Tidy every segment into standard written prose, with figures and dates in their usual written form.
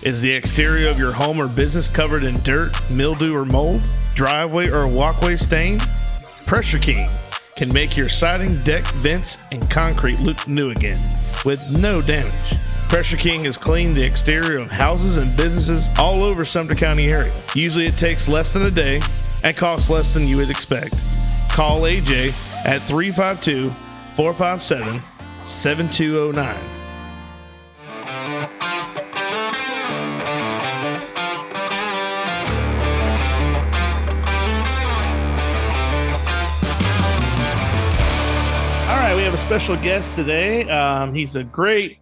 Is the exterior of your home or business covered in dirt, mildew, or mold? Driveway or walkway stained? Pressure King can make your siding, deck, vents, and concrete look new again with no damage. Pressure King has cleaned the exterior of houses and businesses all over Sumter County area. Usually it takes less than a day and costs less than you would expect. Call AJ at 352-457-7209. We have a special guest today. He's a great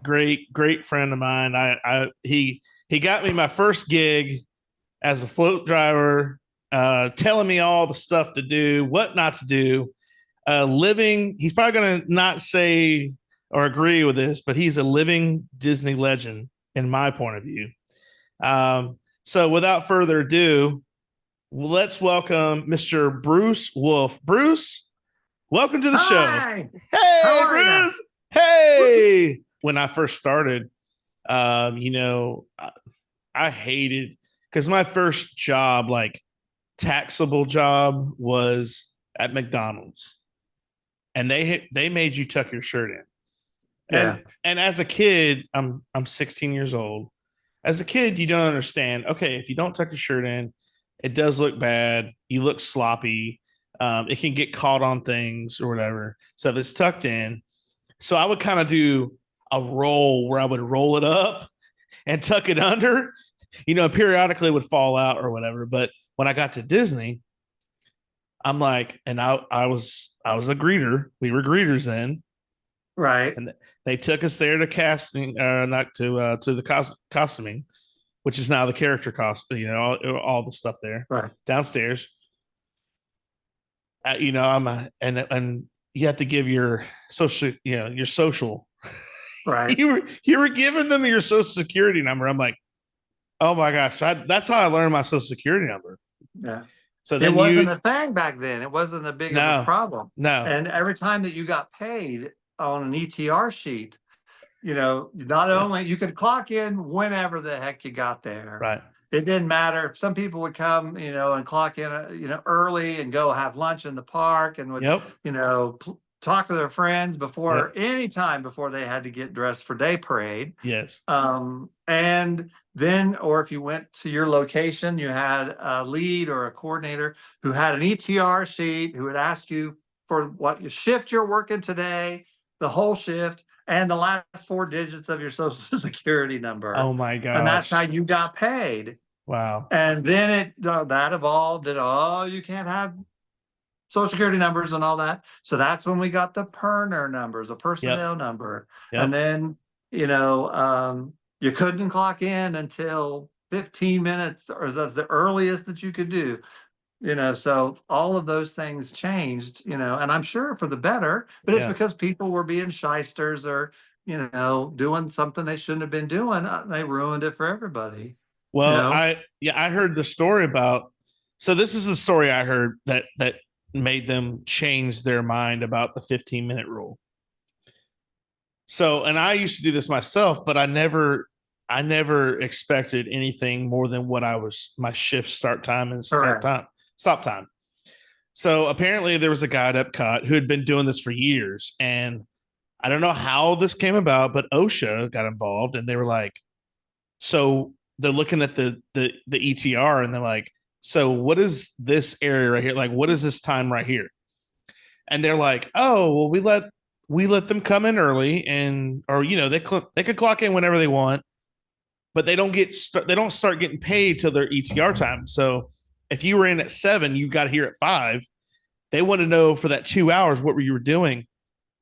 friend of mine. He got me my first gig as a float driver, telling me all the stuff to do, what not to do. He's probably going to not say or agree with this, but he's a living Disney legend in my point of view. So without further ado, let's welcome Mr. Bruce Wolfe. Bruce, welcome to the show. Hey, Bruce. Hey. When I first started, I hated, because my first job, like taxable job, was at McDonald's, and they made you tuck your shirt in. Yeah. And as a kid, I'm 16 years old. As a kid, you don't understand. Okay, if you don't tuck your shirt in, it does look bad. You look sloppy. It can get caught on things or whatever. So if it's tucked in, so I would kind of do a roll where I would roll it up and tuck it under, periodically it would fall out or whatever. But when I got to Disney, I'm like, and I was a greeter. We were greeters then. Right. And they took us there to casting, not to the costuming, which is now the character costume, all the stuff there downstairs. And you have to give your social, your social. Right. you were giving them your social security number. I'm like, oh my gosh, that's how I learned my social security number. Yeah. So then it wasn't a thing back then. It wasn't a big of a problem. No. And every time that you got paid on an ETR sheet, not only you could clock in whenever the heck you got there. Right. It didn't matter. Some people would come, and clock in, early and go have lunch in the park and would, talk to their friends before any time before they had to get dressed for day parade. Yes. And then, or if you went to your location, you had a lead or a coordinator who had an ETR sheet who would ask you for what shift you're working today, the whole shift, and the last 4 digits of your social security number. Oh my gosh. And that's how you got paid. Wow. And then that evolved and you can't have social security numbers and all that. So that's when we got the PERNer numbers, a personnel number. And then, you couldn't clock in until 15 minutes, or that's the earliest that you could do. So all of those things changed, and I'm sure for the better, but it's because people were being shysters or, doing something they shouldn't have been doing. They ruined it for everybody. Well, I heard the story about, so this is the story I heard that made them change their mind about the 15-minute rule. So, and I used to do this myself, but I never expected anything more than what my shift start time and stop time. So apparently there was a guy at Epcot who had been doing this for years, and I don't know how this came about, but OSHA got involved, and they were like, so they're looking at the ETR, and they're like, so what is this area right here? Like, what is this time right here? And they're like, oh, well, we let them come in early, they could clock in whenever they want, but they don't start getting paid till their ETR time. So if you were in at 7, you got here at 5. They want to know for that 2 hours what you were doing,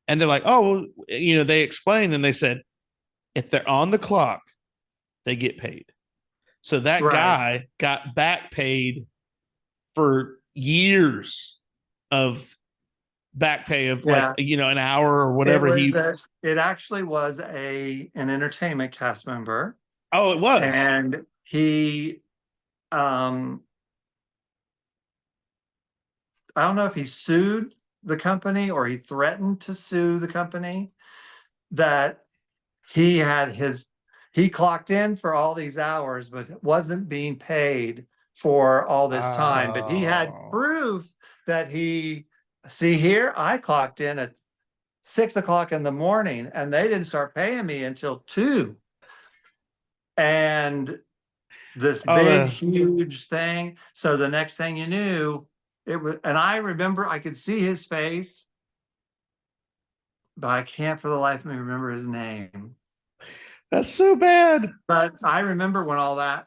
and they're like, oh, well, they explained, and they said if they're on the clock, they get paid. So that guy got back paid for years of back pay of an hour or whatever. It actually was an entertainment cast member. Oh, it was. And he, I don't know if he sued the company or he threatened to sue the company, that he had he clocked in for all these hours, but wasn't being paid for all this time. But he had proof that see here, I clocked in at 6 o'clock in the morning and they didn't start paying me until 2. And this big, huge thing. So the next thing you knew, it was, and I remember I could see his face, but I can't for the life of me remember his name. That's so bad. But I remember when all that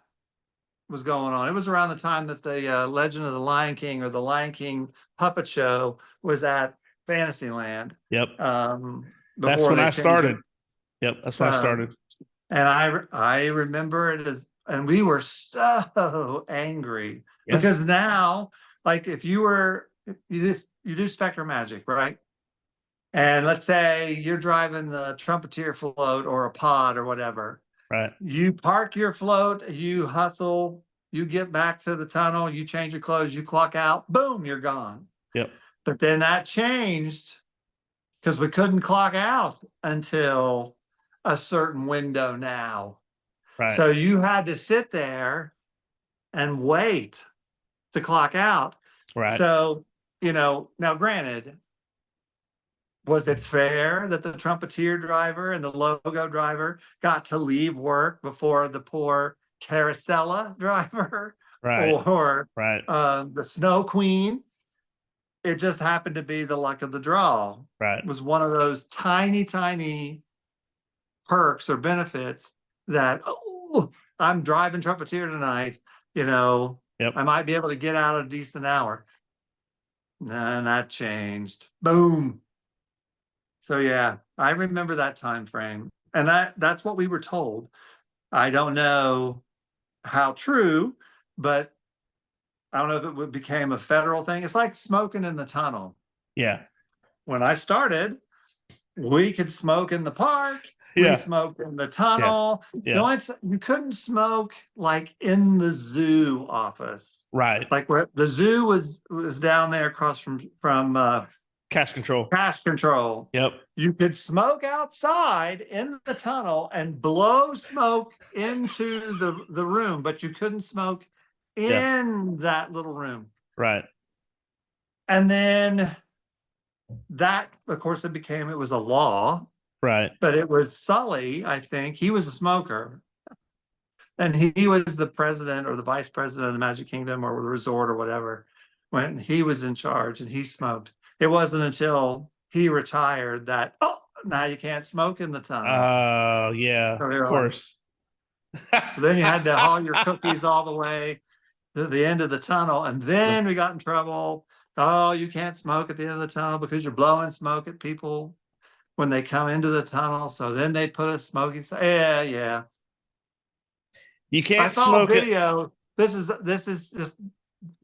was going on. It was around the time that the Legend of the Lion King or the Lion King puppet show was at Fantasyland. Yep. That's when I started. Yep, that's when I started. And I remember it as, and we were so angry because now, like, if you do Spectrum Magic, right? And let's say you're driving the Trumpeteer float or a pod or whatever. Right. You park your float, you hustle, you get back to the tunnel, you change your clothes, you clock out, boom, you're gone. Yep. But then that changed because we couldn't clock out until a certain window now. Right. So you had to sit there and wait to clock out. Right. So, now granted, was it fair that the Trumpeteer driver and the logo driver got to leave work before the poor Carousella driver? Right. Or the Snow Queen? It just happened to be the luck of the draw. Right. It was one of those tiny, tiny perks or benefits that, I'm driving Trumpeteer tonight, I might be able to get out a decent hour. And that changed. Boom. So yeah, I remember that time frame. And that's what we were told. I don't know how true, but I don't know if it became a federal thing. It's like smoking in the tunnel. Yeah. When I started, we could smoke in the park. We smoked in the tunnel. Yeah. You couldn't smoke like in the zoo office. Right. Like where the zoo was down there across from Cash control. Cash control. Yep. You could smoke outside in the tunnel and blow smoke into the room, but you couldn't smoke in that little room. Right. And then that, of course, it was a law. Right. But it was Sully, I think. He was a smoker. And he was the president or the vice president of the Magic Kingdom or the resort or whatever when he was in charge and he smoked. It wasn't until he retired that, now you can't smoke in the tunnel. Oh, yeah, so of course. So then you had to haul your cookies all the way to the end of the tunnel. And then we got in trouble. Oh, you can't smoke at the end of the tunnel because you're blowing smoke at people when they come into the tunnel. So then they put a smoking sign. Yeah. You can't smoke video. This is just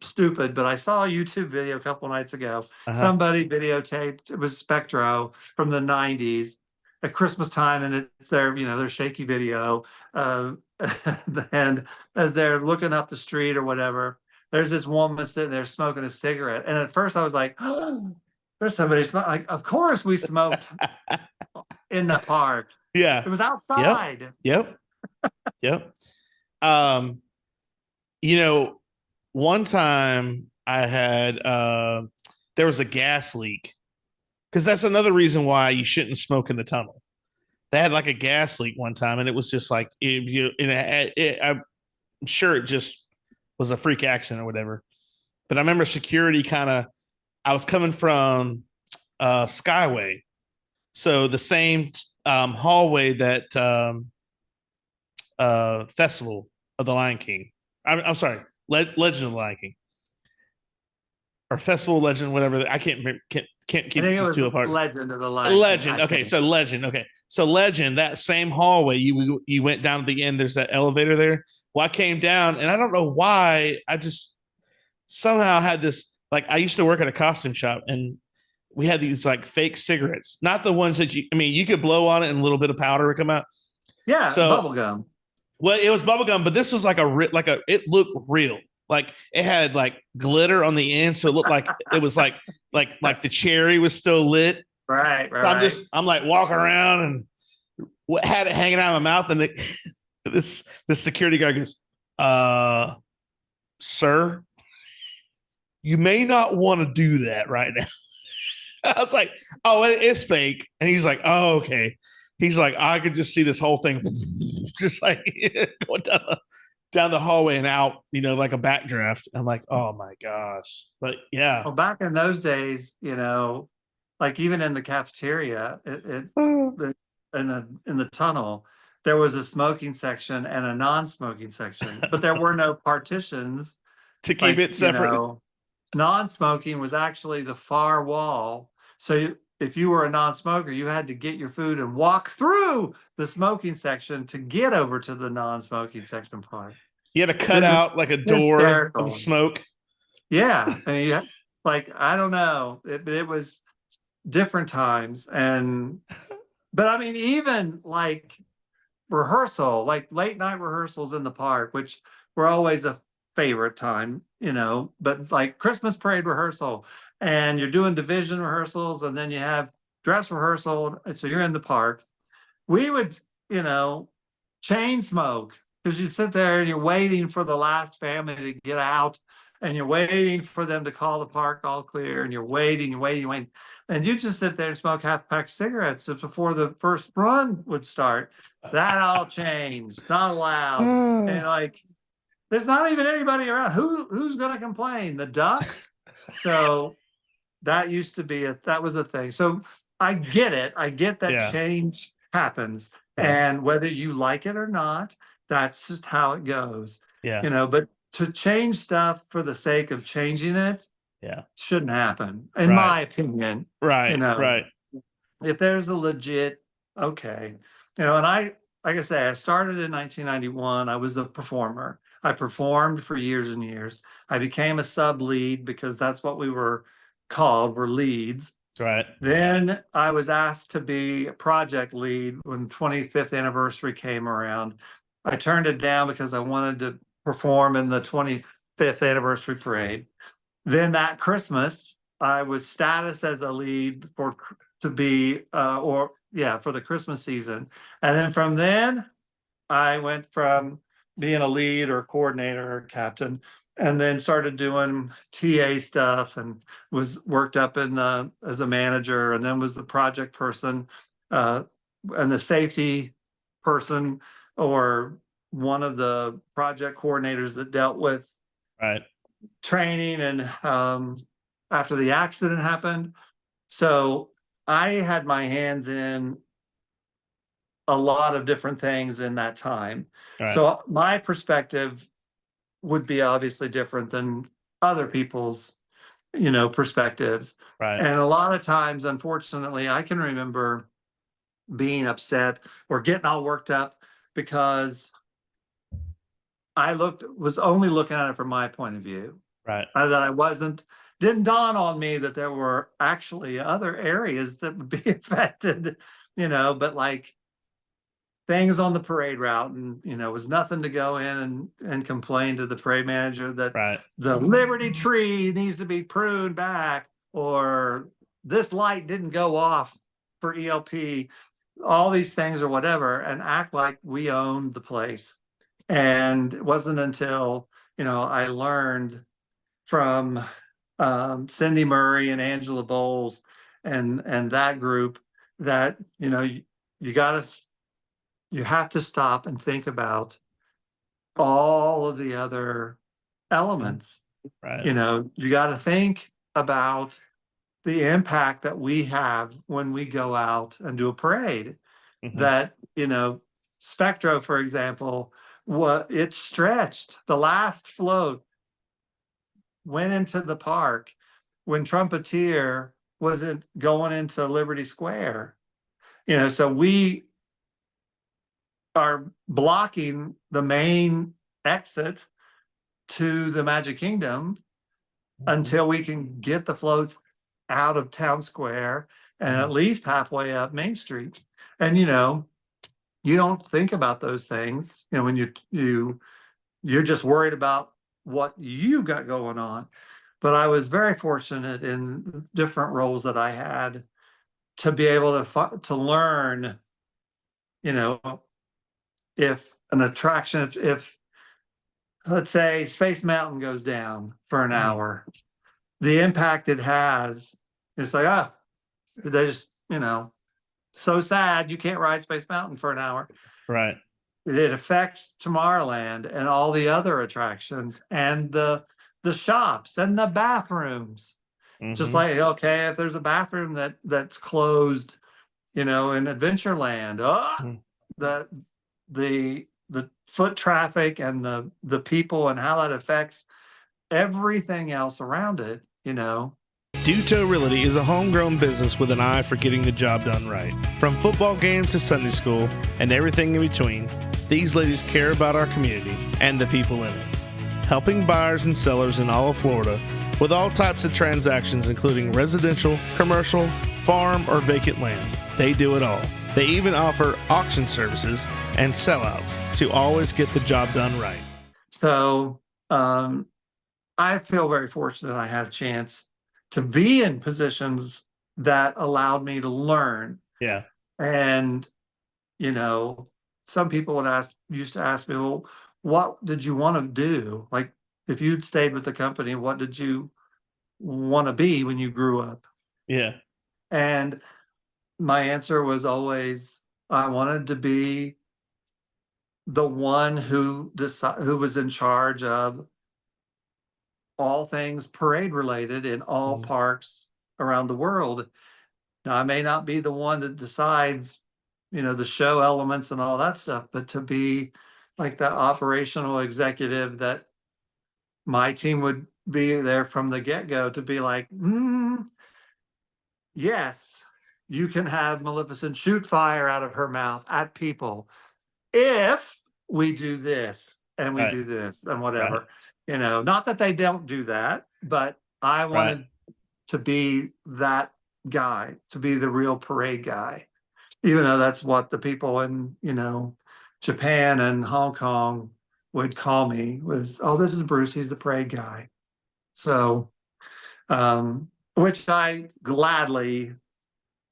stupid, but I saw a YouTube video a couple nights ago. Somebody videotaped, it was Spectro from the 90s at Christmas time, and it's their shaky video. And as they're looking up the street or whatever, there's this woman sitting there smoking a cigarette. And at first I was like, there's somebody smoking. Like, of course we smoked in the park. Yeah. It was outside. Yep. One time I had there was a gas leak, because that's another reason why you shouldn't smoke in the tunnel. They had like a gas leak one time, and it was just like I'm sure it just was a freak accident or whatever. But I remember security I was coming from Skyway, so the same hallway that Festival of the Lion King. I'm sorry, Legend of the Lion King, or Festival Legend, whatever. I can't keep the two apart. Legend of the Lion King. Legend. Okay, so Legend. Okay, so Legend. That same hallway, you went down to the end. There's that elevator there. Well, I came down, and I don't know why. I just somehow had this. Like, I used to work at a costume shop, and we had these like fake cigarettes, not the ones that you could blow on it and a little bit of powder would come out. Yeah, so bubble gum. Well, it was bubble gum, but this was it looked real. Like it had like glitter on the end, so it looked like it was like the cherry was still lit. Right. So I'm like walking around and had it hanging out of my mouth, and this security guard goes, sir, you may not want to do that right now. I was like, oh, it's fake. And he's like, oh, okay. He's like, I could just see this whole thing just like going down the hallway and out, like a backdraft. I'm like, oh my gosh. But yeah. Well, back in those days, like even in the cafeteria, in the tunnel, there was a smoking section and a non-smoking section, but there were no partitions to keep it separate. Non-smoking was actually the far wall. So if you were a non-smoker, you had to get your food and walk through the smoking section to get over to the non-smoking section part. You had to cut out like a door of the smoke. Yeah. I mean, I don't know. It was different times. But I mean, even like rehearsal, like late night rehearsals in the park, which were always a favorite time, but like Christmas parade rehearsal, and you're doing division rehearsals, and then you have dress rehearsal. So you're in the park. We would, chain smoke, because you sit there and you're waiting for the last family to get out, and you're waiting for them to call the park all clear, and you're waiting. And you just sit there and smoke half a pack of cigarettes before the first run would start. That all changed. Not allowed. And like, there's not even anybody around. Who's going to complain? The ducks? So that used to be that was a thing. So I get it. I get that change happens. Yeah. And whether you like it or not, that's just how it goes. Yeah. But to change stuff for the sake of changing it, shouldn't happen, in my opinion. Right. Right. If there's a legit, okay. And like I say, I started in 1991. I was a performer. I performed for years and years. I became a sub lead because that's what we were called. We're leads. Right. Then I was asked to be a project lead when 25th anniversary came around. I turned it down because I wanted to perform in the 25th anniversary parade. Then that Christmas, I was status as a lead for the Christmas season. And then from then, I went from being a lead or coordinator or captain, and then started doing TA stuff, and was worked up in as a manager, and then was the project person and the safety person, or one of the project coordinators that dealt with training and after the accident happened. So I had my hands in a lot of different things in that time. So my perspective would be obviously different than other people's, perspectives. And a lot of times, unfortunately, I can remember being upset or getting all worked up because I was only looking at it from my point of view. Right. That didn't dawn on me that there were actually other areas that would be affected, but like things on the parade route, and was nothing to go in and complain to the parade manager that the Liberty tree needs to be pruned back, or this light didn't go off for ELP, all these things or whatever, and act like we owned the place. And it wasn't until I learned from Cindy Murray and Angela Bowles and that group that you have to stop and think about all of the other elements. You got to think about the impact that we have when we go out and do a parade. That Spectro, for example, it stretched. The last float went into the park when Trumpeteer wasn't going into Liberty Square. So we are blocking the main exit to the Magic Kingdom until we can get the floats out of Town Square and at least halfway up Main Street. And you don't think about those things, when you're just worried about what you got going on. But I was very fortunate in different roles that I had to be able to learn you know, if an attraction, if let's say Space Mountain goes down for an hour, the impact it has, it's like, they just, so sad you can't ride Space Mountain for an hour. Right. It affects Tomorrowland and all the other attractions and the shops and the bathrooms. Just like, okay, if there's a bathroom that's closed, in Adventureland, the foot traffic and the people and how that affects everything else around it. Duto Realty is a homegrown business with an eye for getting the job done right. From football games to Sunday school and everything in between, these ladies care about our community and the people in it. Helping buyers and sellers in all of Florida with all types of transactions, including residential, commercial, farm, or vacant land. They do it all. They even offer auction services and sellouts to always get the job done right. So I feel very fortunate I had a chance to be in positions that allowed me to learn. Yeah. And, some people used to ask me, well, what did you want to do? Like, if you'd stayed with the company, what did you want to be when you grew up? Yeah. And my answer was always, I wanted to be the one who was in charge of all things parade related in all parks around the world. Now, I may not be the one that decides, the show elements and all that stuff, but to be like the operational executive that my team would be there from the get-go to be like, yes, you can have Maleficent shoot fire out of her mouth at people if we do this and we do this and whatever. Not that they don't do that, but I wanted to be that guy, to be the real parade guy, even though that's what the people in, Japan and Hong Kong would call me, was, oh, this is Bruce, he's the parade guy. So, which I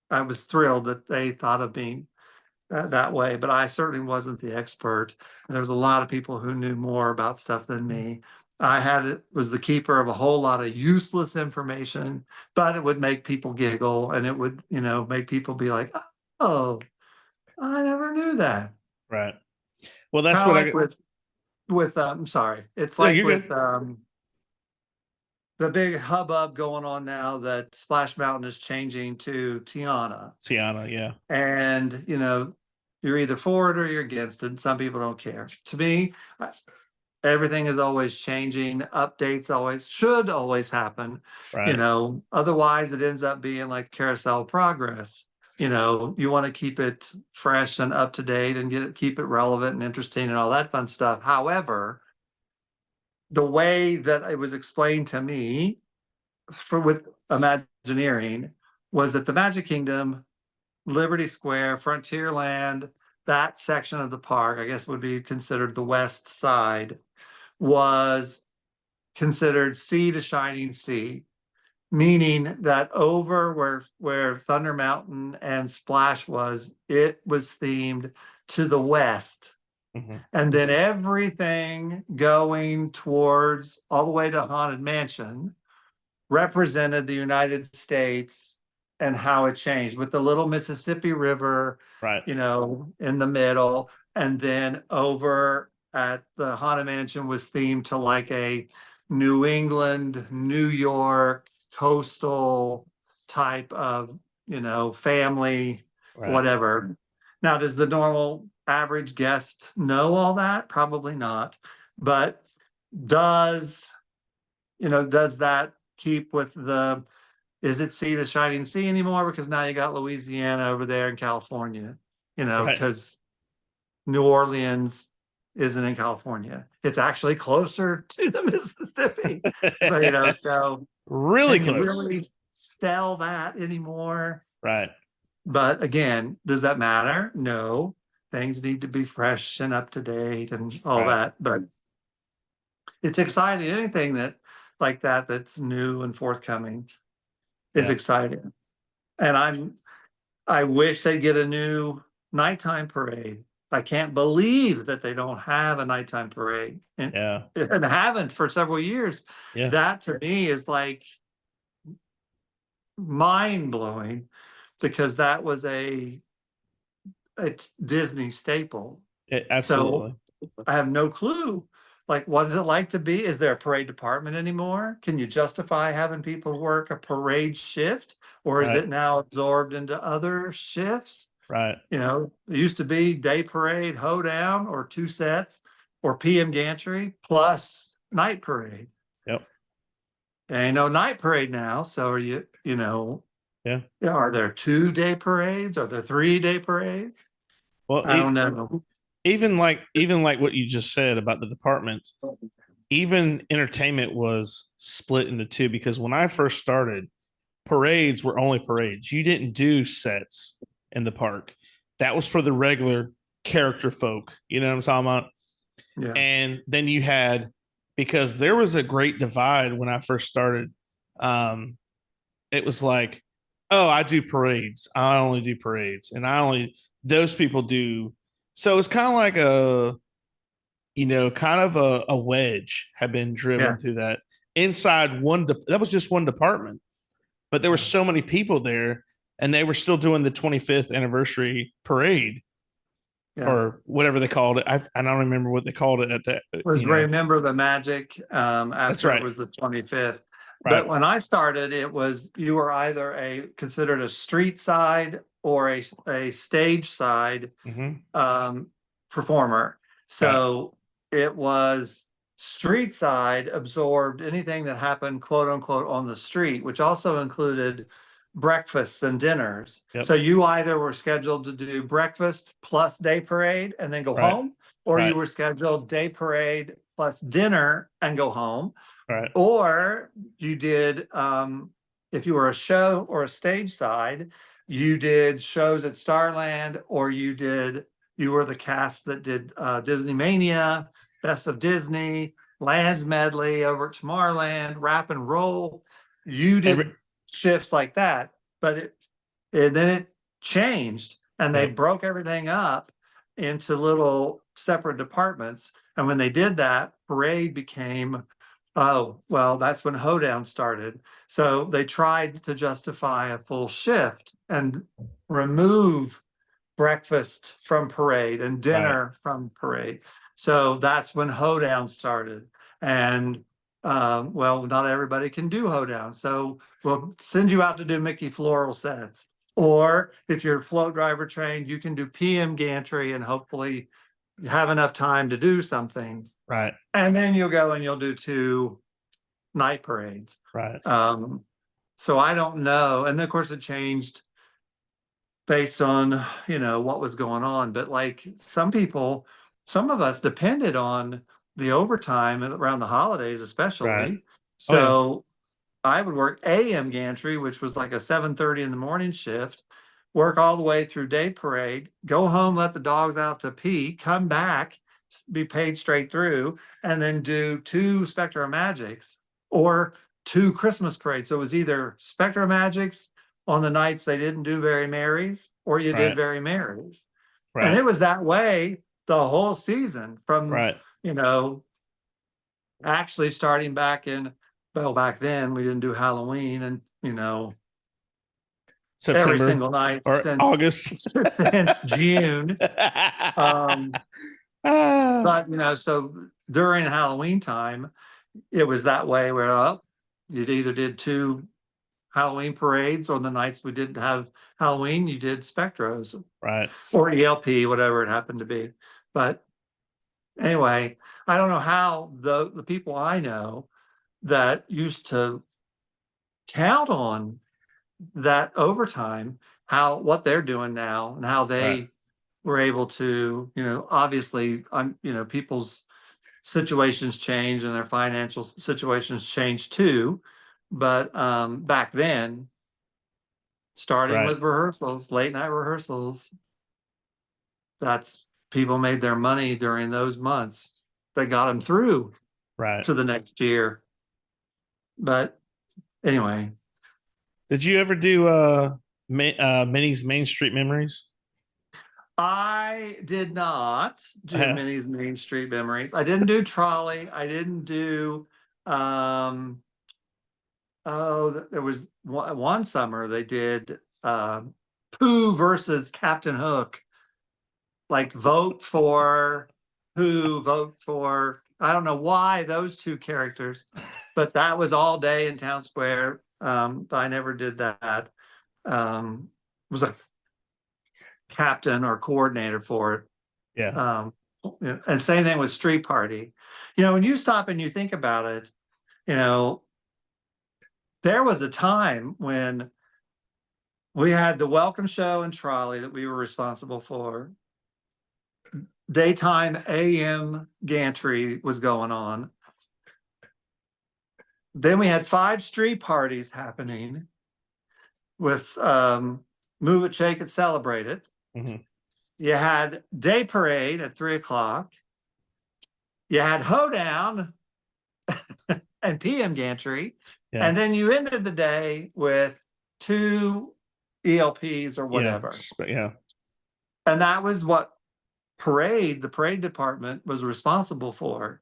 was thrilled that they thought of me that way, but I certainly wasn't the expert. There was a lot of people who knew more about stuff than me. Was the keeper of a whole lot of useless information, but it would make people giggle and it would, make people be like, oh, I never knew that. Right. Well, that's Kinda what like with I'm sorry. It's like with the big hubbub going on now that Splash Mountain is changing to Tiana. Tiana, yeah. And, you're either for it or you're against it. Some people don't care. To me, everything is always changing. Updates should always happen. Right. Otherwise it ends up being like carousel progress. You want to keep it fresh and up to date and keep it relevant and interesting and all that fun stuff. However, the way that it was explained to me with Imagineering was that the Magic Kingdom, Liberty Square, Frontierland, that section of the park, I guess would be considered the west side, was considered sea to shining sea, meaning that over where Thunder Mountain and Splash was, it was themed to the west. And then everything going towards all the way to Haunted Mansion represented the United States and how it changed, with the little Mississippi River, in the middle. And then over at the Haunted Mansion was themed to like a New England, New York, coastal type of, family, whatever. Now, does the normal average guest know all that? Probably not. But does that keep with is it sea to shining sea anymore? Because now you got Louisiana over there in California, because New Orleans isn't in California. It's actually closer to the Mississippi. But, so really can you close. really sell that anymore? Right. But again, does that matter? No. Things need to be fresh and up to date and all that. But it's exciting. Anything that's new and forthcoming is exciting. And I wish they'd get a new nighttime parade. I can't believe that they don't have a nighttime parade and haven't for several years. Yeah. That to me is like mind blowing, because that was a Disney staple. Absolutely. So I have no clue. Like, what is it like to be? Is there a parade department anymore? Can you justify having people work a parade shift, or is it now absorbed into other shifts? Right. You know, it used to be day parade, hoedown, or 2 sets, or PM gantry plus night parade. Yep. There ain't no night parade now. So are you, Yeah. Are there 2-day parades? Are there 3-day parades? Well, I don't know. Even like what you just said about the departments, even entertainment was split into two, because when I first started, parades were only parades. You didn't do sets in the park. That was for the regular character folk. You know what I'm talking about? Yeah. And then you had, because there was a great divide when I first started. It was like, oh, I do parades. I only do parades. And those people do. So it's kind of like a wedge had been driven through that inside that was just one department, but there were so many people there, and they were still doing the 25th anniversary parade or whatever they called it. I don't remember what they called it at that. It was Remember the Magic after it was the 25th. But when I started, it was, you were either considered a street side or a stage side performer. So it was street side absorbed anything that happened, quote unquote, on the street, which also included breakfasts and dinners. So you either were scheduled to do breakfast plus day parade and then go home, or you were scheduled day parade plus dinner and go home. Or you did, if you were a show or a stage side, you did shows at Starland, or you were the cast that did Disney Mania, Best of Disney, Lands Medley over at Tomorrowland, Rap and Roll. You did shifts like that, but then it changed, and they broke everything up into little separate departments. And when they did that, parade became, oh, well, that's when hoedown started. So they tried to justify a full shift and remove breakfast from parade and dinner from parade. So that's when hoedown started. And well, not everybody can do hoedown, so we'll send you out to do Mickey floral sets. Or if you're float driver trained, you can do PM gantry and hopefully have enough time to do something. Right. And then you'll go and you'll do 2 night parades. Right. So I don't know. And then of course it changed based on, what was going on. But like some of us depended on the overtime around the holidays, especially. So I would work AM gantry, which was like a 7:30 in the morning shift, work all the way through day parade, go home, let the dogs out to pee, come back, be paid straight through, and then do 2 Spectra Magics or 2 Christmas parades. So it was either Spectra Magics on the nights they didn't do Very Marys, or you did Very Marys. And it was that way the whole season from, actually starting back then we didn't do Halloween and, September, every single night or since August, since June. But, so during Halloween time, it was that way where you'd either did 2 Halloween parades, or the nights we didn't have Halloween, you did Spectros. Or ELP, whatever it happened to be. But anyway, I don't know how the people I know that used to count on that overtime, what they're doing now and how they were able to, obviously, people's situations change and their financial situations change too. But back then, starting with rehearsals, late night rehearsals, that's people made their money during those months. They got them through to the next year. But anyway. Did you ever do Minnie's Main Street Memories? I did not do Minnie's Main Street Memories. I didn't do Trolley. I didn't do there was one summer they did Pooh versus Captain Hook. Like vote for Pooh, vote for, I don't know why those two characters, but that was all day in Town Square. But I never did that. Was a captain or coordinator for it. Yeah. And same thing with Street Party. When you stop and you think about it, there was a time when we had the Welcome Show and Trolley that we were responsible for. Daytime AM gantry was going on. Then we had 5 street parties happening with Move It, Shake It, Celebrate It. Mm-hmm. You had Day Parade at 3:00. You had Hoedown and PM gantry. Yeah. And then you ended the day with 2 ELPs or whatever. Yeah. And that was what the parade department was responsible for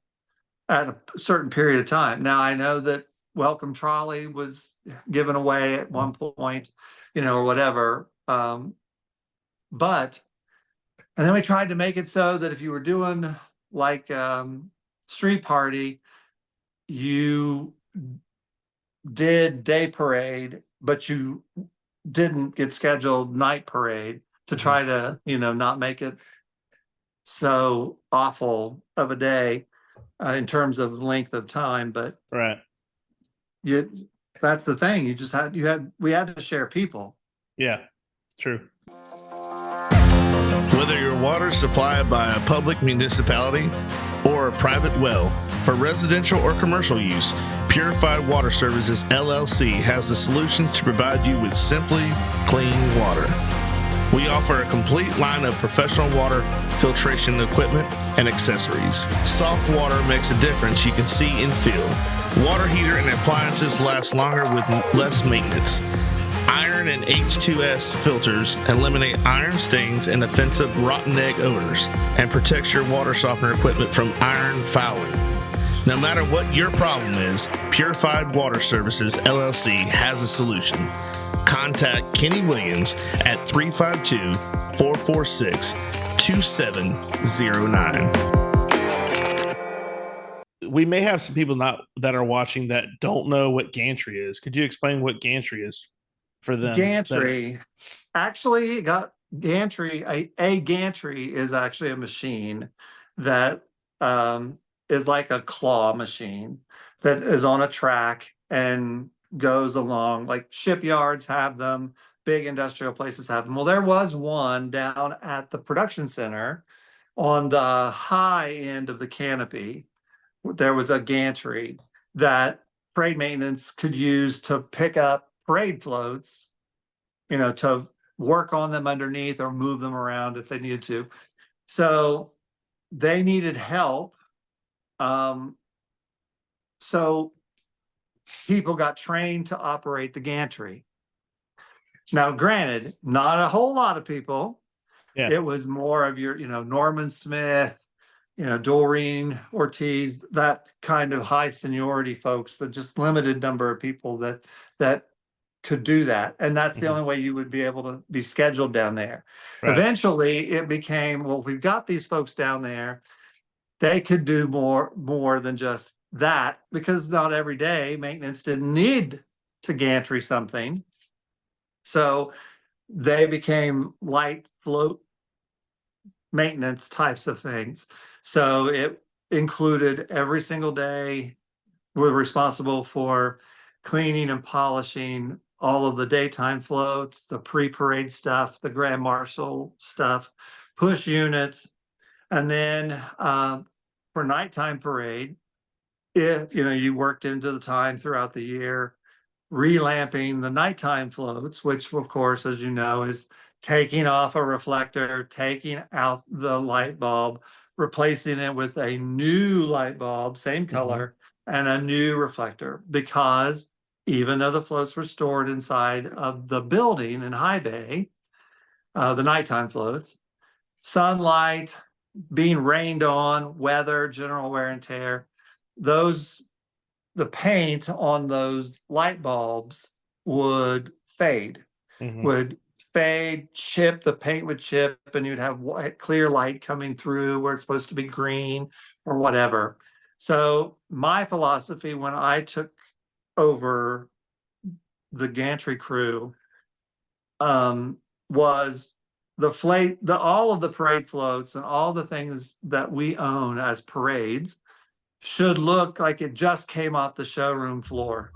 at a certain period of time. Now I know that Welcome Trolley was given away at one point, or whatever. But and then we tried to make it so that if you were doing like Street Party, you did Day Parade, but you didn't get scheduled Night Parade to try to, not make it so awful of a day in terms of length of time. But right, that's the thing. We had to share people. Yeah, true. Whether your water is supplied by a public municipality or a private well, for residential or commercial use, Purified Water Services LLC has the solutions to provide you with simply clean water. We offer a complete line of professional water filtration equipment and accessories. Soft water makes a difference you can see and feel. Water heater and appliances last longer with less maintenance. Iron and H2S filters eliminate iron stains and offensive rotten egg odors and protects your water softener equipment from iron fouling. No matter what your problem is, Purified Water Services LLC has a solution. Contact Kenny Williams at 352-446-2709. We may have some people that are watching that don't know what gantry is. Could you explain what gantry is for them? Gantry. Actually, a gantry is actually a machine that is like a claw machine that is on a track and goes along. Like shipyards have them, big industrial places have them. Well, there was one down at the production center on the high end of the canopy. There was a gantry that parade maintenance could use to pick up parade floats, to work on them underneath or move them around if they needed to. So they needed help. So people got trained to operate the gantry. Now, granted, not a whole lot of people. Yeah. It was more of your, Norman Smith, Doreen Ortiz, that kind of high seniority folks, that just limited number of people that could do that. And that's the only way you would be able to be scheduled down there. Right. Eventually it became, well, we've got these folks down there. They could do more than just that, because not every day maintenance didn't need to gantry something. So they became light float maintenance types of things. So it included every single day we're responsible for cleaning and polishing all of the daytime floats, the pre-parade stuff, the grand marshal stuff, push units. And then for nighttime parade, if you worked into the time throughout the year, relamping the nighttime floats, which of course, as you know, is taking off a reflector, taking out the light bulb, replacing it with a new light bulb, same color, and a new reflector. Because even though the floats were stored inside of the building in high bay, the nighttime floats, sunlight, being rained on, weather, general wear and tear, the paint on those light bulbs would fade, chip, the paint would chip, and you'd have white, clear light coming through where it's supposed to be green or whatever. So my philosophy when I took over the gantry crew was all of the parade floats and all the things that we own as parades should look like it just came off the showroom floor.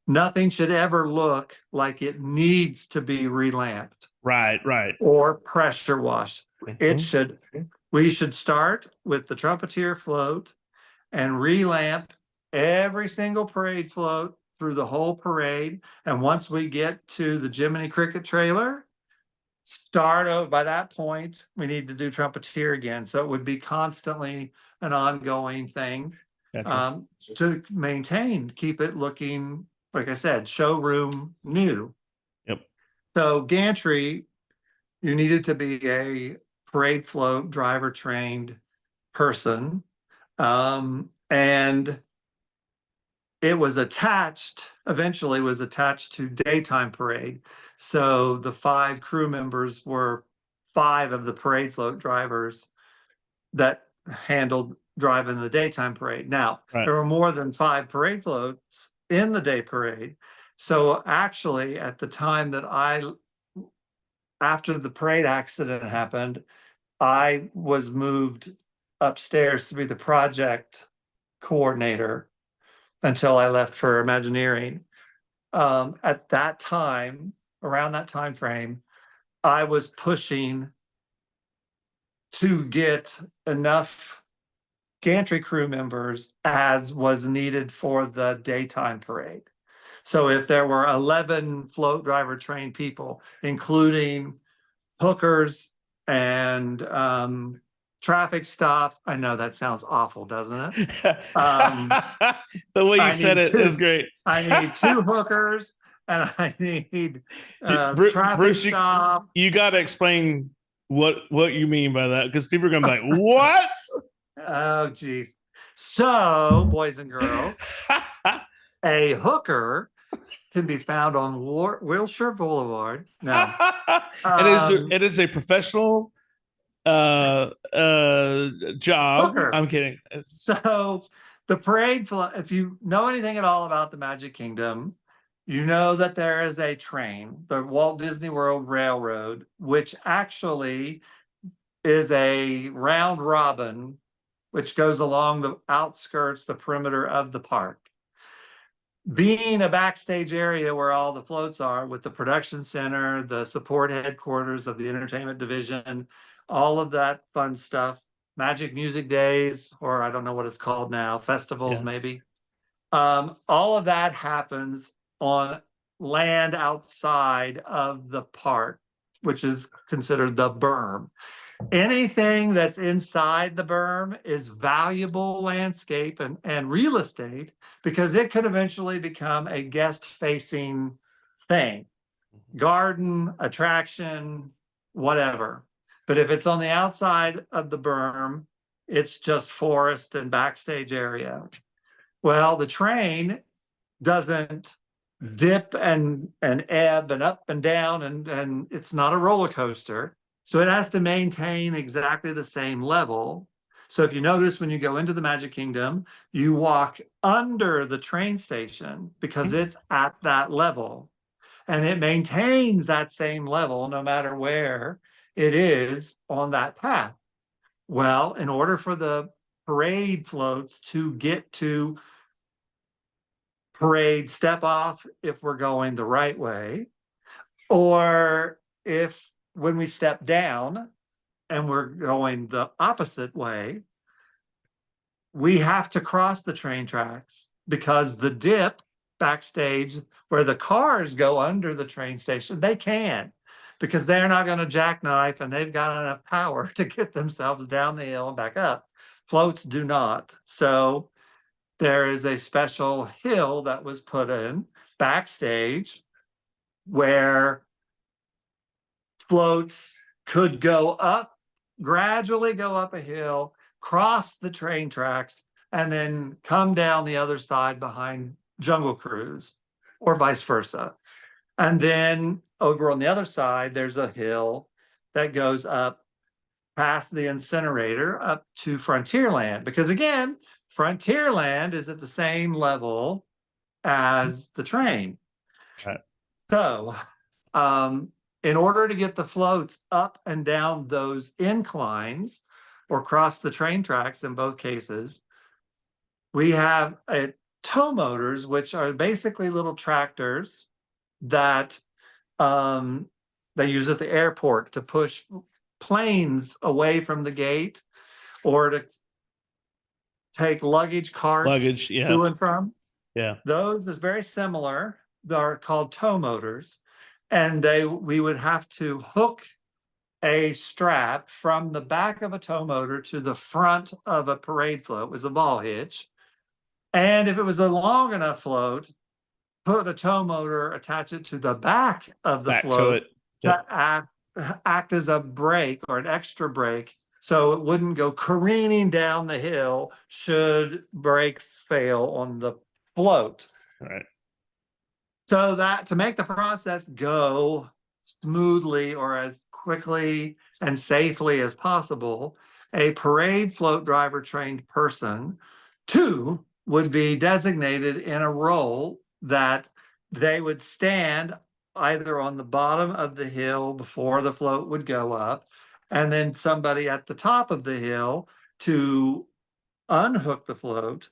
Nothing should ever look like it needs to be relamped. Right. Or pressure washed. We should start with the trumpeter float and relamp every single parade float through the whole parade. And once we get to the Jiminy Cricket trailer, by that point, we need to do trumpeter again. So it would be constantly an ongoing thing. Gotcha. To maintain, keep it looking, like I said, showroom new. Yep. So gantry, you needed to be a parade float driver trained person. And it was eventually was attached to daytime parade. So the 5 crew members were 5 of the parade float drivers that handled driving the daytime parade. Now, there were more than 5 parade floats in the day parade. So actually, at the time that after the parade accident happened, I was moved upstairs to be the project coordinator until I left for Imagineering. At that time, around that time frame, I was pushing to get enough gantry crew members as was needed for the daytime parade. So if there were 11 float driver trained people, including hookers and traffic stops. I know that sounds awful, doesn't it? The way you said it is great. I need 2 hookers and I need traffic Bruce, stop. You got to explain what you mean by that, because people are going to be like, what? Oh, geez. So, boys and girls, a hooker can be found on Wilshire Boulevard. No. It is a professional job. Hooker. I'm kidding. So the parade, if you know anything at all about the Magic Kingdom, you know that there is a train, the Walt Disney World Railroad, which actually is a round robin, which goes along the outskirts, the perimeter of the park. Being a backstage area where all the floats are, with the production center, the support headquarters of the entertainment division, all of that fun stuff, Magic Music Days, or I don't know what it's called now, festivals maybe. All of that happens on land outside of the park, which is considered the berm. Anything that's inside the berm is valuable landscape and real estate, because it could eventually become a guest-facing thing, garden, attraction, whatever. But if it's on the outside of the berm, it's just forest and backstage area. Well, the train doesn't dip and ebb and up and down, and it's not a roller coaster. So it has to maintain exactly the same level. So if you notice, when you go into the Magic Kingdom, you walk under the train station because it's at that level. And it maintains that same level no matter where it is on that path. Well, in order for the parade floats to get to parade step off, if we're going the right way, or if when we step down and we're going the opposite way, we have to cross the train tracks, because the dip backstage where the cars go under the train station, they can, because they're not going to jackknife and they've got enough power to get themselves down the hill and back up. Floats do not. So there is a special hill that was put in backstage where floats could go up gradually go up a hill, cross the train tracks, and then come down the other side behind Jungle Cruise, or vice versa. And then over on the other side, there's a hill that goes up past the incinerator up to Frontierland. Because again, Frontierland is at the same level as the train. Right. So, in order to get the floats up and down those inclines or cross the train tracks in both cases, we have tow motors, which are basically little tractors that they use at the airport to push planes away from the gate or to take luggage carts to and from. Yeah. Those is very similar. They're called tow motors. And we would have to hook a strap from the back of a tow motor to the front of a parade float. It was a ball hitch. And if it was a long enough float, put a tow motor, attach it to the back of the float to act as a brake or an extra brake, so it wouldn't go careening down the hill should brakes fail on the float. Right. So that to make the process go smoothly or as quickly and safely as possible, a parade float driver trained person, 2, would be designated in a role that they would stand either on the bottom of the hill before the float would go up, and then somebody at the top of the hill to unhook the float.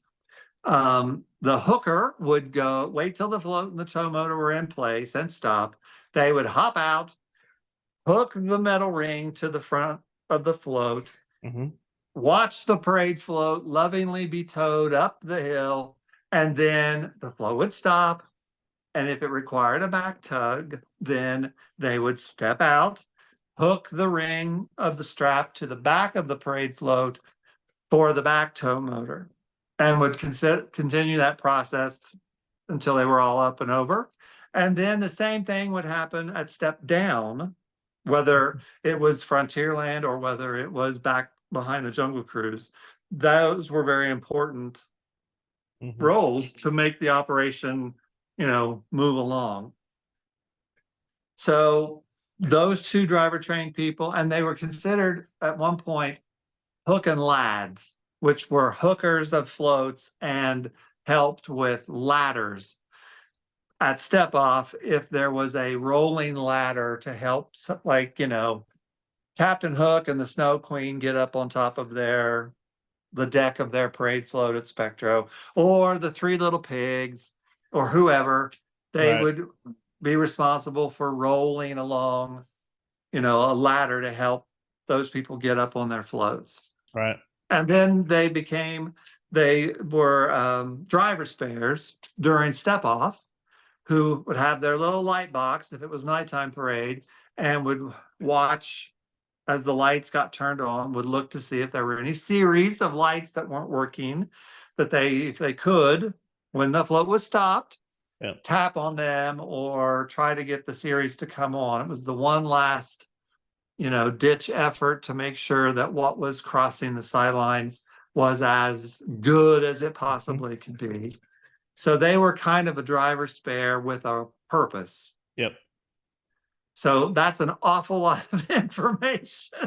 The hooker would wait till the float and the tow motor were in place and stop. They would hop out, hook the metal ring to the front of the float, watch the parade float lovingly be towed up the hill, and then the float would stop. And if it required a back tug, then they would step out, hook the ring of the strap to the back of the parade float for the back tow motor, and would continue that process until they were all up and over. And then the same thing would happen at step down, whether it was Frontierland or whether it was back behind the Jungle Cruise. Those were very important roles to make the operation, move along. So those 2 driver trained people, and they were considered at one point hooking lads, which were hookers of floats and helped with ladders at step off if there was a rolling ladder to help, like, Captain Hook and the Snow Queen get up on top of the deck of their parade float at Spectro, or the 3 Little Pigs, or whoever. They would be responsible for rolling along, a ladder to help those people get up on their floats. Right. And then they were driver spares during step off, who would have their little light box if it was nighttime parade, and would watch as the lights got turned on, would look to see if there were any series of lights that weren't working, that if they could, when the float was stopped, tap on them or try to get the series to come on. It was the one last, ditch effort to make sure that what was crossing the sideline was as good as it possibly could be. So they were kind of a driver spare with a purpose. Yep. So that's an awful lot of information.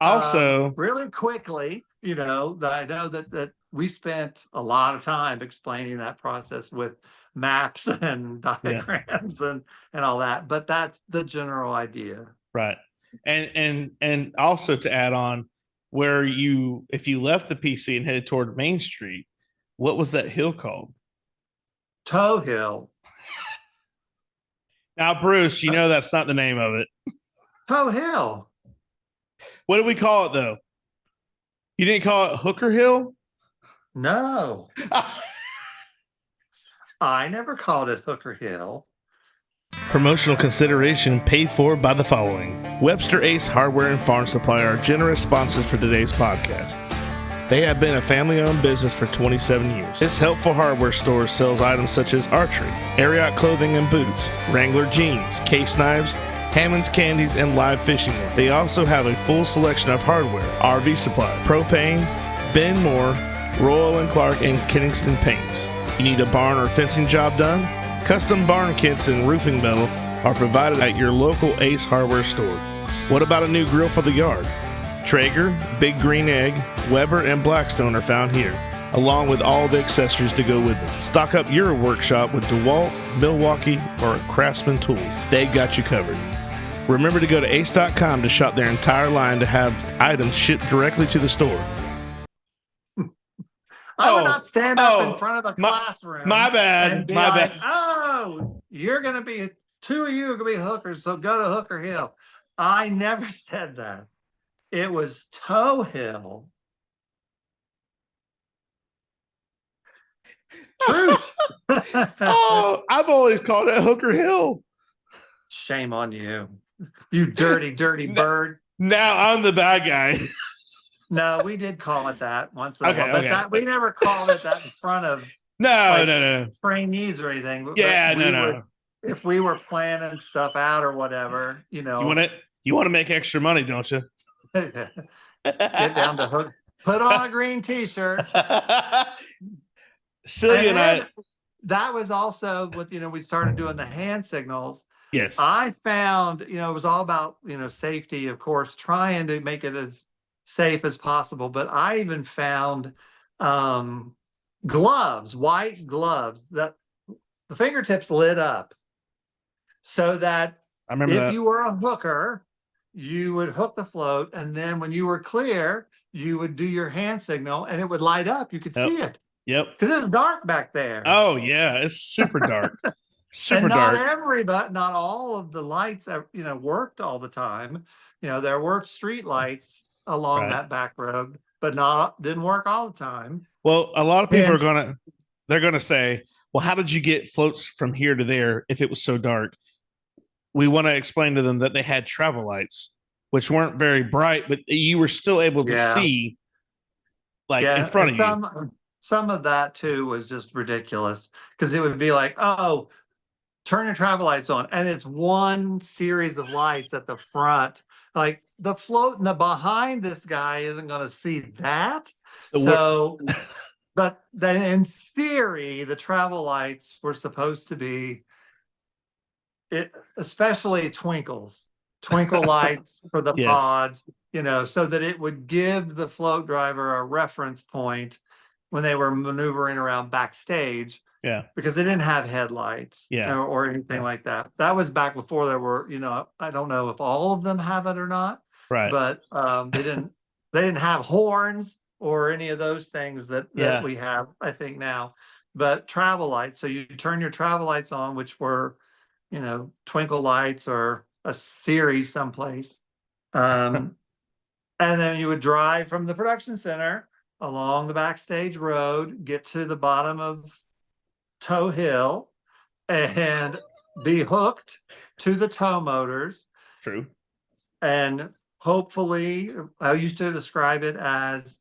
Also, really quickly, I know that we spent a lot of time explaining that process with maps and diagrams and all that, but that's the general idea. Right. And also to add on, if you left the PC and headed toward Main Street, what was that hill called? Tow Hill. Now, Bruce, that's not the name of it. Tow Hill. What do we call it, though? You didn't call it Hooker Hill? No. I never called it Hooker Hill. Promotional consideration paid for by the following. Webster Ace Hardware and Farm Supply are generous sponsors for today's podcast. They have been a family-owned business for 27 years. This helpful hardware store sells items such as archery, Ariat clothing and boots, Wrangler jeans, case knives, Hammond's Candies, and live fishing work. They also have a full selection of hardware, RV supply, propane, Ben Moore, Royal & Clark, and Kingston Paints. You need a barn or fencing job done? Custom barn kits and roofing metal are provided at your local Ace Hardware store. What about a new grill for the yard? Traeger, Big Green Egg, Weber, and Blackstone are found here, along with all the accessories to go with them. Stock up your workshop with DeWalt, Milwaukee, or Craftsman tools. They got you covered. Remember to go to ace.com to shop their entire line to have items shipped directly to the store. I would not stand up in front of a classroom. My bad. And be like, oh, you're going to be, two of you are going to be hookers, so go to Hooker Hill. I never said that. It was Toe Hill. Truth. Oh, I've always called it Hooker Hill. Shame on you. You dirty, dirty bird. Now I'm the bad guy. No, we did call it that once in a while, but that we never called it that in front of no trainees or anything. Yeah, no. If we were planning stuff out or whatever, you know. You want to make extra money, don't you? Get down to Hook. Put on a green t-shirt. Silly and that was also with, we started doing the hand signals. Yes. I found, it was all about, safety, of course, trying to make it as safe as possible. But I even found gloves, white gloves that the fingertips lit up so that if you were a hooker, you would hook the float. And then when you were clear, you would do your hand signal and it would light up. You could see it. Yep. Because it's dark back there. Oh, yeah. It's super dark. Super and not dark. Not all of the lights, worked all the time. There were street lights along that back road, but didn't work all the time. Well, a lot of people they're going to say, well, how did you get floats from here to there if it was so dark? We want to explain to them that they had travel lights, which weren't very bright, but you were still able to see in front of you. Some of that too was just ridiculous because it would be like, oh, turn your travel lights on. And it's one series of lights at the front. Like the float in the behind this guy isn't going to see that. But then in theory, the travel lights were supposed to be especially twinkle lights for the pods, so that it would give the float driver a reference point when they were maneuvering around backstage. Yeah. Because they didn't have headlights or anything like that. That was back before there were, I don't know if all of them have it or not. Right. But they didn't have horns or any of those things that we have, I think now. But travel lights. So you turn your travel lights on, which were, twinkle lights or a series someplace. And then you would drive from the production center along the backstage road, get to the bottom of Toe Hill and be hooked to the tow motors. True. And hopefully, I used to describe it as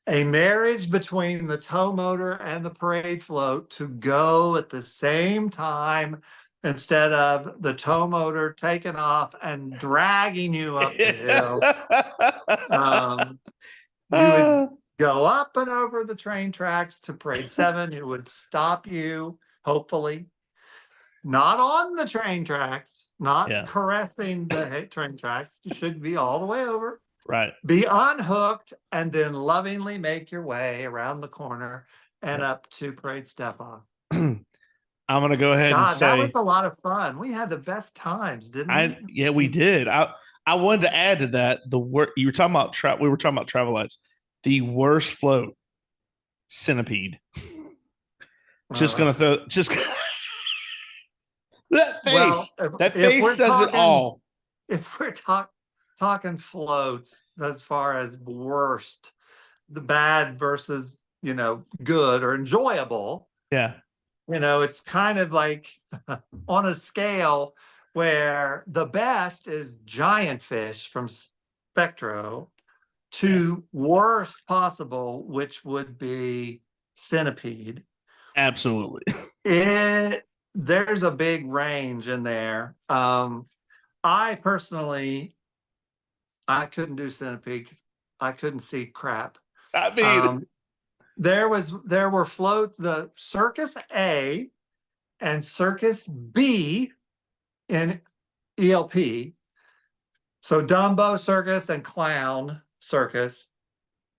a marriage between the tow motor and the parade float to go at the same time instead of the tow motor taking off and dragging you up the hill. You would go up and over the train tracks to Parade 7. It would stop you, hopefully, not on the train tracks, not caressing the train tracks. You should be all the way over. Right. Be unhooked and then lovingly make your way around the corner and up to Parade Step Off. I'm going to go ahead and say that was a lot of fun. We had the best times, didn't we? Yeah, we did. I wanted to add to that you were talking about we were talking about travel lights. The worst float, Centipede. Just gonna throw that face. That face says it all. If we're talking floats, as far as worst, the bad versus good or enjoyable. Yeah. It's kind of like on a scale where the best is Giant Fish from Spectro to worst possible, which would be Centipede. Absolutely. There's a big range in there. I personally, I couldn't do Centipede. I couldn't see crap. I mean, there were floats, the Circus A and Circus B in ELP. So Dumbo Circus and Clown Circus,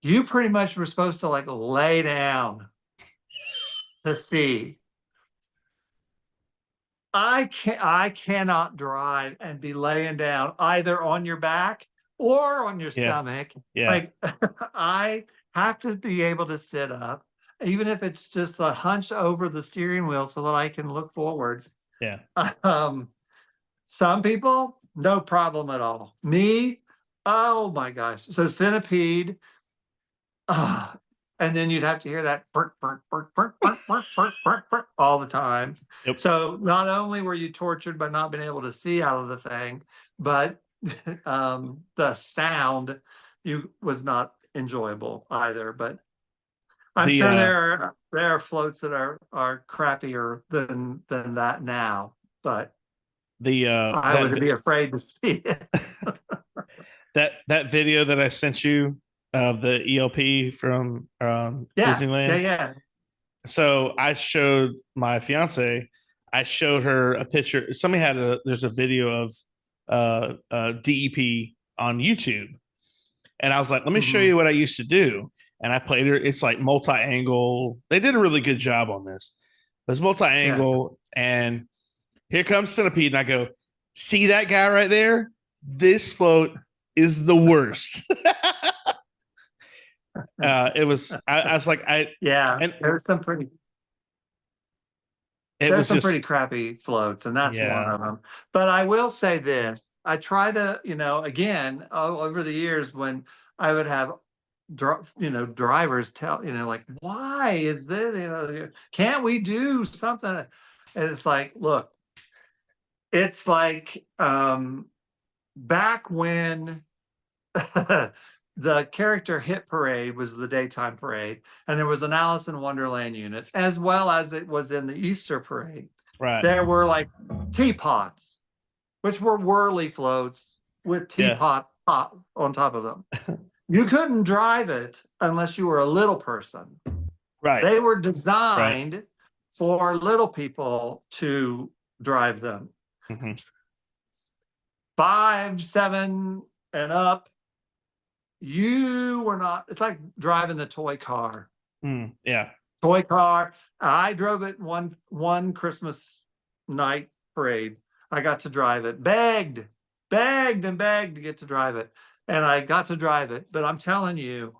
you pretty much were supposed to like lay down to see. I cannot drive and be laying down either on your back or on your stomach. Yeah. Like I have to be able to sit up, even if it's just a hunch over the steering wheel so that I can look forward. Yeah. Some people, no problem at all. Me, oh my gosh. So Centipede, and then you'd have to hear that all the time. Yep. So not only were you tortured by not being able to see out of the thing, but the sound was not enjoyable either. But I'm sure there are floats that are crappier than that now. But I would be afraid to see it. that video that I sent you of the ELP from Disneyland. Yeah. So I showed my fiance, I showed her a picture. Somebody there's a video of DEP on YouTube. And I was like, let me show you what I used to do. And I played her. It's like multi-angle. They did a really good job on this. It's multi-angle. And here comes Centipede. And I go, see that guy right there? This float is the worst. I was like, and there's some pretty pretty crappy floats, and that's one of them. But I will say this, I try to, again, over the years when I would have drivers tell, like, why is this, can't we do something? And it's like, look, it's like back when the character hit parade was the daytime parade, and there was an Alice in Wonderland unit, as well as it was in the Easter parade. Right. There were like teapots, which were whirly floats with teapot pot on top of them. You couldn't drive it unless you were a little person. Right. They were designed for little people to drive them. 5, 7, and up. You were not, it's like driving the toy car. Toy car. I drove it one Christmas night parade. I got to drive it. Begged to get to drive it. And I got to drive it. But I'm telling you,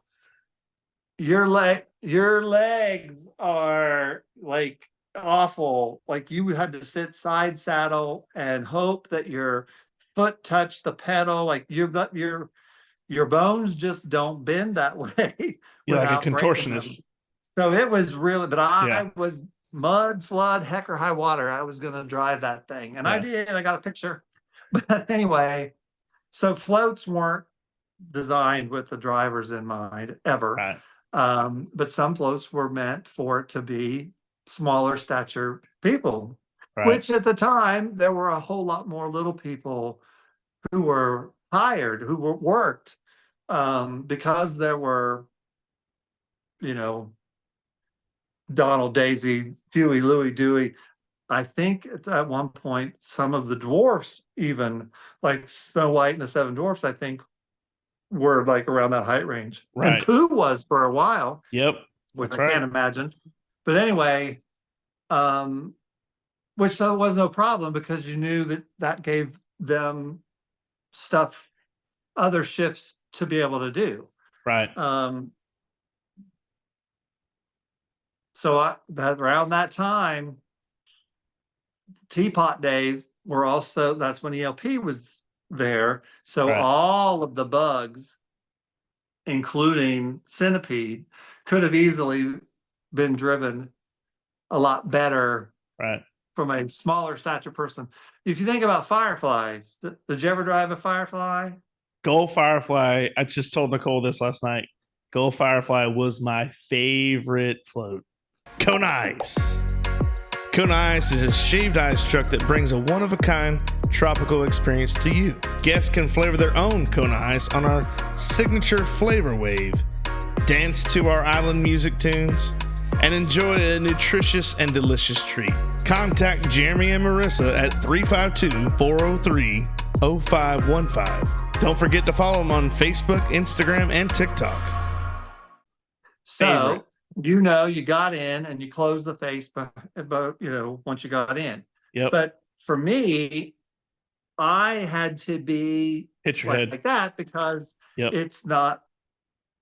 your legs are like awful. Like you had to sit side saddle and hope that your foot touched the pedal. Like your bones just don't bend that way. You're like a contortionist. So it was really, but I was mud, flood, heck or high water. I was going to drive that thing. And I did. I got a picture. But anyway, so floats weren't designed with the drivers in mind ever. Right. But some floats were meant for it to be smaller stature people, which at the time, there were a whole lot more little people who were hired, who were worked, because there were, Donald, Daisy, Huey, Louie, Dewey. I think at one point, some of the dwarfs, even like Snow White and the Seven Dwarfs, I think were like around that height range. Right. And Pooh was for a while. Yep. Which I can't imagine. But anyway, which was no problem because you knew that gave them stuff, other shifts to be able to do. Right. So around that time, teapot days were also, that's when ELP was there. So all of the bugs, including Centipede, could have easily been driven a lot better from a smaller stature person. If you think about fireflies, did you ever drive a firefly? Gold Firefly. I just told Nicole this last night. Gold Firefly was my favorite float. Cone Ice. Cone Ice is a shaved ice truck that brings a one-of-a-kind tropical experience to you. Guests can flavor their own Kona Ice on our signature flavor wave, dance to our island music tunes, and enjoy a nutritious and delicious treat. Contact Jeremy and Marissa at 352-403-0515. Don't forget to follow them on Facebook, Instagram, and TikTok. So, you got in and you closed the face, but once you got in. Yep. But for me, I had to be hit your head like that because it's not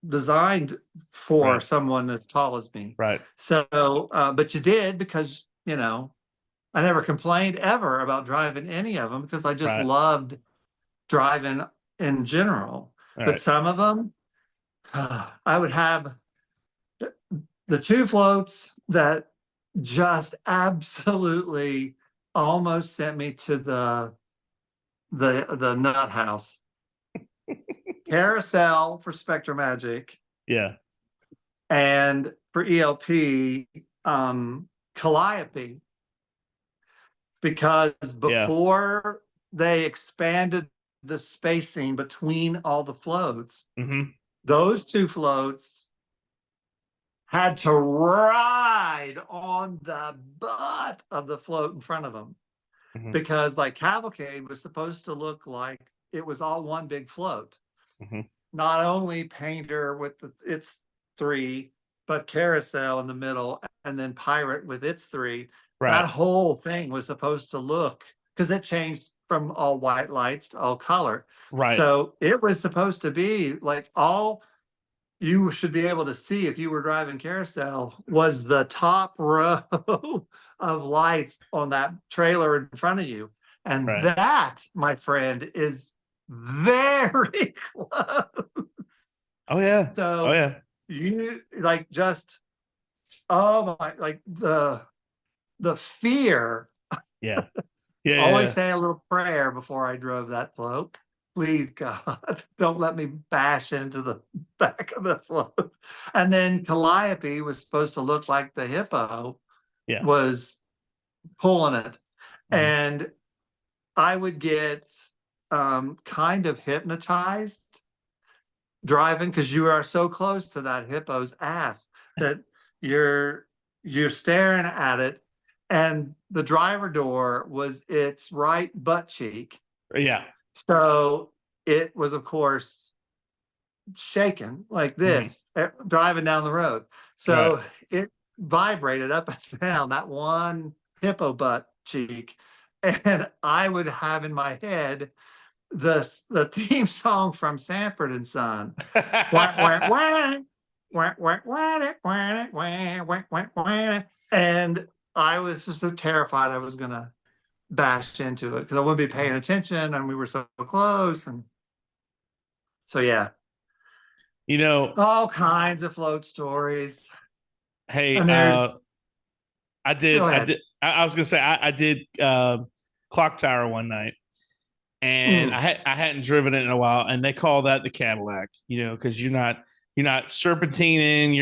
designed for someone as tall as me. Right. So, but you did because, I never complained ever about driving any of them because I just loved driving in general. But some of them, I would have the two floats that just absolutely almost sent me to the nut house. Carousel for Spectrum Magic. Yeah. And for ELP, Calliope. Because before they expanded the spacing between all the floats, those two floats had to ride on the butt of the float in front of them. Because like Cavalcade was supposed to look like it was all one big float. Not only Painter with its three, but Carousel in the middle, and then Pirate with its three. That whole thing was supposed to look, because it changed from all white lights to all color. So it was supposed to be like all you should be able to see if you were driving Carousel was the top row of lights on that trailer in front of you. And that, my friend, is very close. Oh yeah. So you like just like the fear. Always say a little prayer before I drove that float. Please God, don't let me bash into the back of the float. And then Calliope was supposed to look like the hippo was pulling it. And I would get kind of hypnotized driving because you are so close to that hippo's ass that you're staring at it, and the driver door was its right butt cheek. So it was, of course, shaking like this, driving down the road. So it vibrated up and down that one hippo butt cheek. And I would have in my head the theme song from Sanford and Son. And I was just so terrified I was going to bash into it because I wouldn't be paying attention and we were so close. And so, all kinds of float stories. Hey, I was gonna say I did Clock Tower one night, and I hadn't driven it in a while, and they call that the Cadillac, because you're not serpentining,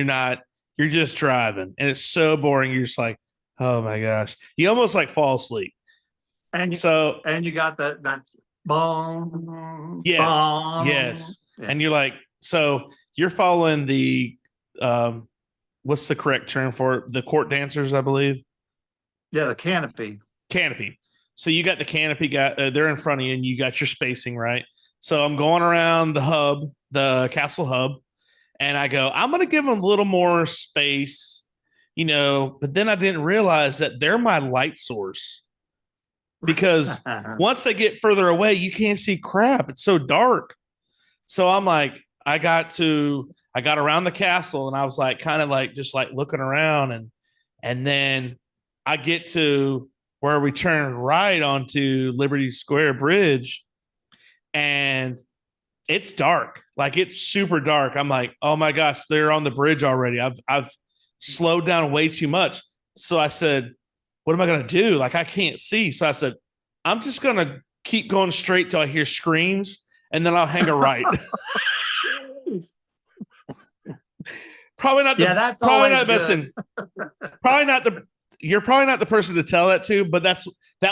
you're just driving, and it's so boring. You're just like, oh my gosh, you almost like fall asleep. And you got that boom. Yes. And you're like, so you're following the what's the correct term for it? The court dancers, I believe. Yeah, the canopy. So you got the canopy guy, they're in front of you, and you got your spacing right. So I'm going around the hub, the castle hub, and I go, I'm going to give them a little more space, but then I didn't realize that they're my light source. Because once they get further away, you can't see crap. It's so dark. So I'm like, I got around the castle, and I was like, kind of like, just like looking around. And then I get to where we turn right onto Liberty Square Bridge, and it's dark. Like, it's super dark. I'm like, oh my gosh, they're on the bridge already. I've slowed down way too much. So I said, what am I going to do? Like, I can't see. So I said, I'm just going to keep going straight till I hear screams, and then I'll hang a right. Probably not. That's probably not good. missing. Probably not the. You're probably not the person to tell that to, but that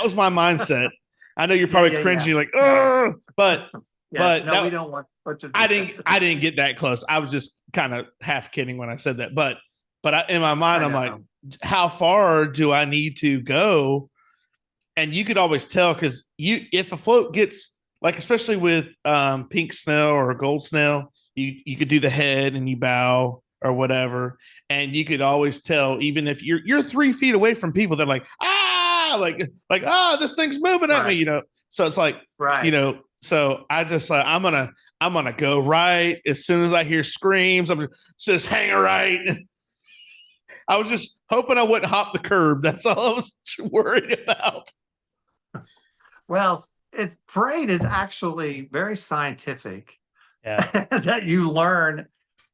was my mindset. I know you're probably cringing like, oh, but no, we don't want. I didn't get that close. I was just kind of half kidding when I said that, but in my mind, I'm like, how far do I need to go? And you could always tell because if a float gets like, especially with pink snail or gold snail, you could do the head and you bow or whatever, and you could always tell even if you're 3 feet away from people, they're like this thing's moving at me, So it's like so I just I'm gonna go right as soon as I hear screams. I'm just hang right. I was just hoping I wouldn't hop the curb. That's all I was worried about. Well, parade is actually very scientific. That you learn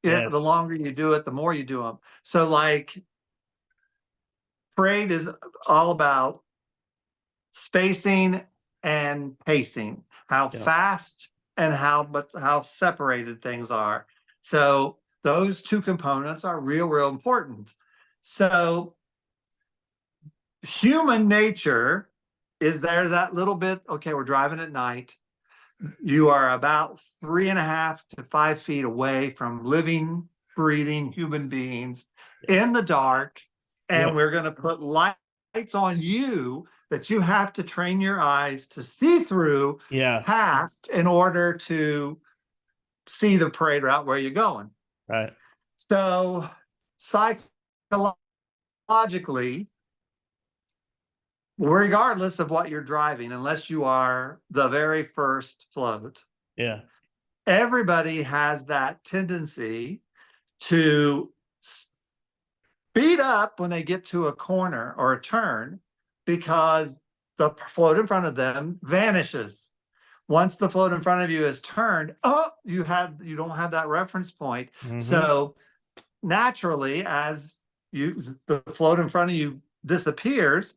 the longer you do it, the more you do them. So like parade is all about spacing and pacing, how fast and how separated things are. So those two components are real important. So human nature is there that little bit, okay, we're driving at night. You are about 3.5 to 5 feet away from living, breathing human beings in the dark. And we're going to put lights on you that you have to train your eyes to see through past in order to see the parade route where you're going. Right. So psychologically, regardless of what you're driving, unless you are the very first float, everybody has that tendency to speed up when they get to a corner or a turn because the float in front of them vanishes. Once the float in front of you is turned, you don't have that reference point. Mm-hmm. So naturally, as the float in front of you disappears,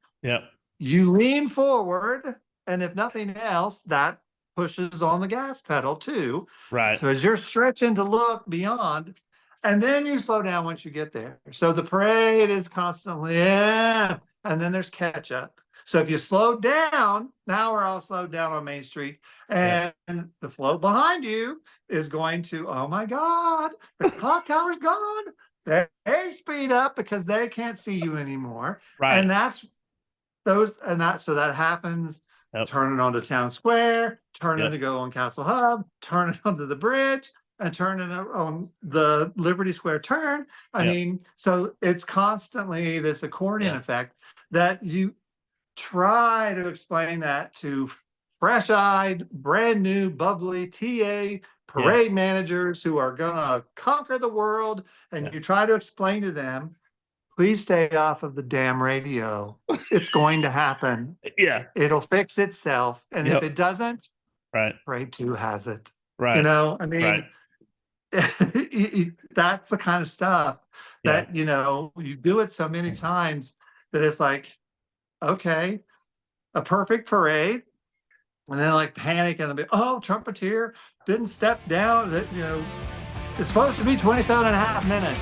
you lean forward, and if nothing else, that pushes on the gas pedal too. Right. So as you're stretching to look beyond, and then you slow down once you get there. So the parade is constantly, and then there's catch up. So if you slow down, now we're all slowed down on Main Street, and the float behind you is going to, oh my God, the clock tower's gone. They speed up because they can't see you anymore. Right. And so that happens. Turn it onto Town Square, turn it to go on Castle Hub, turn it onto the bridge, and turn it on the Liberty Square turn. I mean, so it's constantly this accordion effect that you try to explain that to fresh-eyed, brand new, bubbly TA parade managers who are gonna conquer the world, and you try to explain to them, please stay off of the damn radio. It's going to happen. It'll fix itself. And if it doesn't, Parade 2 has it. Right. I mean, that's the kind of stuff that, you do it so many times that it's like, okay, a perfect parade. And then like panic and they'll be, trumpeter didn't step down. That, it's supposed to be 27.5 minutes.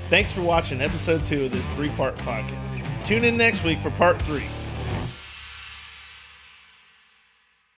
Thanks for watching episode 2 of this 3-part podcast. Tune in next week for part 3.